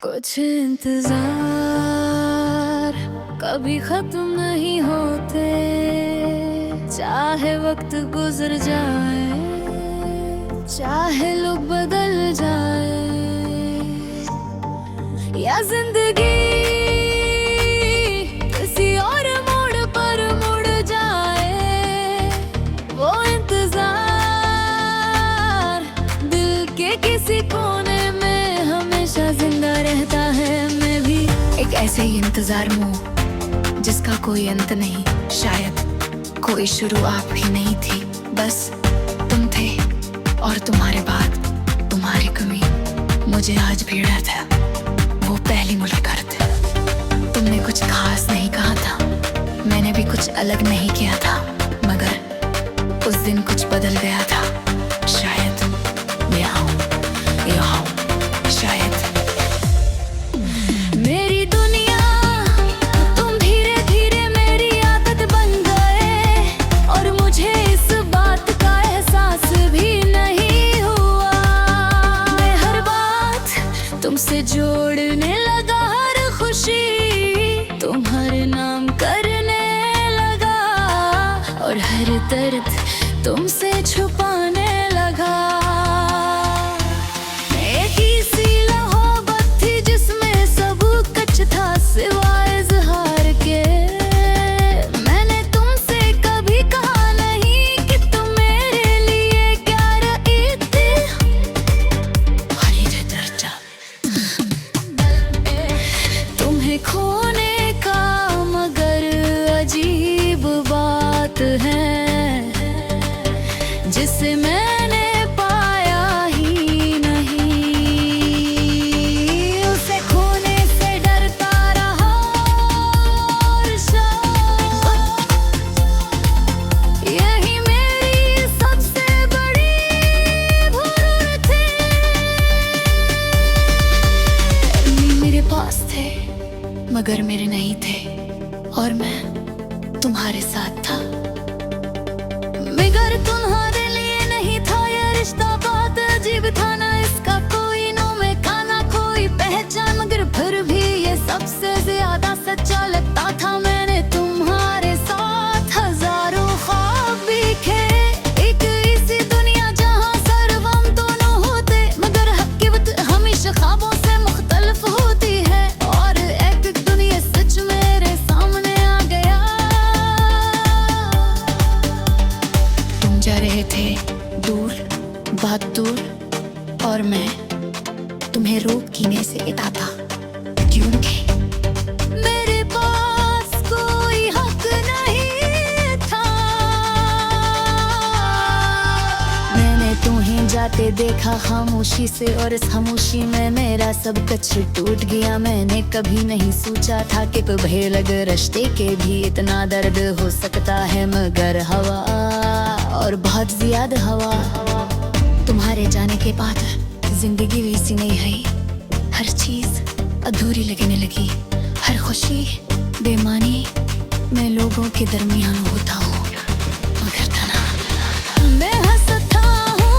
कुछ इंतजार कभी खत्म नहीं होते, चाहे वक्त गुजर जाए, चाहे लोग बदल जाए, या जिंदगी किसी और मोड़ पर मुड़ जाए। वो इंतजार दिल के किसी कोने में हमेशा जिंदा रहता है। मैं भी एक ऐसे ही इंतजार में हूँ जिसका कोई अंत नहीं, शायद कोई शुरुआत भी नहीं थी, बस तुम थे और तुम्हारे बाद तुम्हारी कमी मुझे आज भी डर था। वो पहली मुलाकात, तुमने कुछ खास नहीं कहा था, मैंने भी कुछ अलग नहीं किया था, मगर उस दिन कुछ बदल गया था। शायद यहाँ शायद मेरी दुनिया तुम धीरे धीरे मेरी आदत बन गए, और मुझे इस बात का एहसास भी नहीं हुआ। मैं हर बात तुमसे जोड़ने लगा, हर खुशी तुम्हारे नाम करने लगा, और हर दर्द तुमसे छुपाने लगा। एक ही सी मोहब्बत थी जिसमें सब कुछ था सिवाय इज़हार के। मैंने तुमसे कभी कहा नहीं कि तुम मेरे लिए क्या रही थी। तुम्हें खोने का मगर अजीब बात है, जिसे मैंने पाया ही नहीं। उसे खोने से डरता रहा, और शायद यही मेरी सबसे बड़ी भूल थी। मेरे पास थे मगर मेरे नहीं थे, और मैं तुम्हारे साथ था मगर तुम्हारे लिए नहीं था। ये रिश्ता बहुत अजीब था, ना इसका कोई नाम में खाना कोई पहचान, मगर फिर भी ये सबसे ज्यादा सच्चा लगता था। मैंने तुम्हारे साथ हजारों ख्वाब देखे, एक ऐसी दुनिया जहां सिर्फ हम दोनों होते, मगर हकीकत हमेशा ख्वाबों से मुख्तलिफ होती है। और एक दुनिया सच मेरे सामने आ गया। तुम जा रहे थे दूर, बहुत दूर, और मैं तुम्हें रोक कीने से कहता था क्योंकि मेरे पास कोई हक नहीं था। मैंने तुम्हें जाते देखा खामोशी से, और इस खामोशी में मेरा सब कुछ टूट गया। मैंने कभी नहीं सोचा था कि कभी लग रिश्ते के भी इतना दर्द हो सकता है, मगर हवा और बहुत ज्यादा हवा तुम्हारे जाने के बाद जिंदगी वैसी नहीं है। हर चीज अधूरी लगने लगी, हर खुशी बेमानी मैं लोगों के दरमियान होता हूँ, मगर तना मैं हंसता हूँ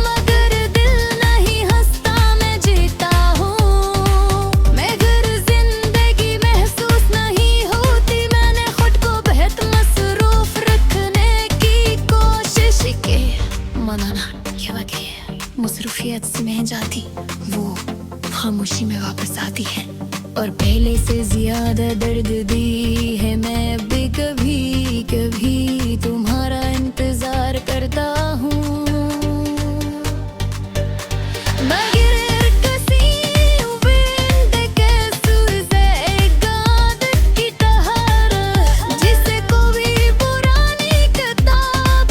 मगर दिल नहीं हंसता। मैं जीता हूँ मगर जिंदगी महसूस नहीं होती। मैंने खुद को बेहद मसरूफ रखने की कोशिश की, मनाना मसरूफियत से मैं जाती, वो खामोशी में वापस आती है, और पहले से ज्यादा दर्द दी है। मैं भी कभी कभी तुम्हारा इंतजार करता हूँ, बगैर किसी उम्मीद के सूझे गाद की तहर, जिसे कोई पुरानी किताब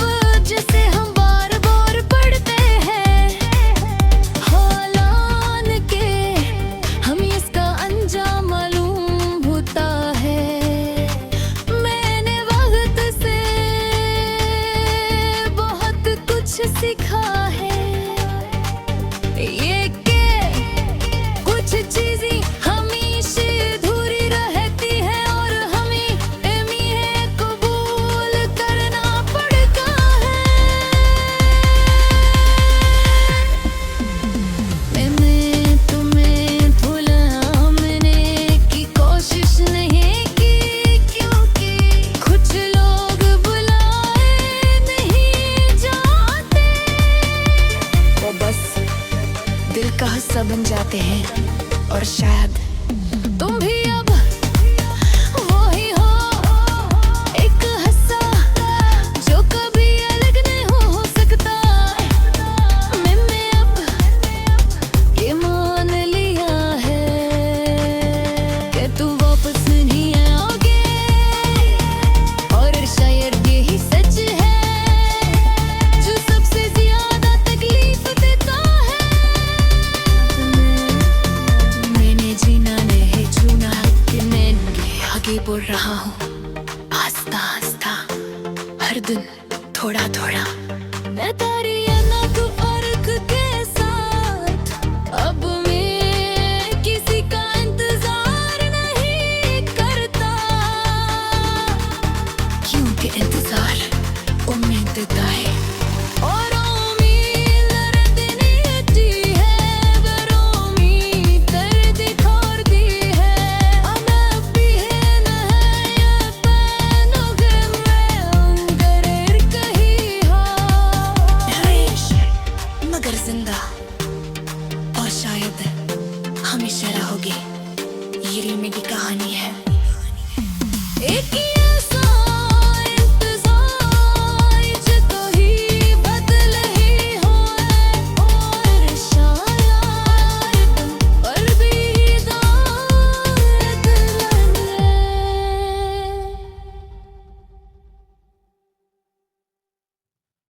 जिसे हम बार बार पढ़ते हैं। हालान के हम इसका अंजाम मालूम होता है। मैंने वक्त से आगे बढ़ रहा हूँ आस्ता आस्ता, हर दिन थोड़ा थोड़ा। मैं तेरी अनक अर्क के साथ अब मैं किसी का इंतजार नहीं करता, क्योंकि इंतजार उम्मीद देता है और उम्मीद दर्द देती है, पर उम्मीद दर्द खोरती है। अब भी है न है ये पैनों के में अंगर कहीं हो नरेश, मगर जिंदा और शायद हमेशा रहोगे। ये मेरी कहानी है। एक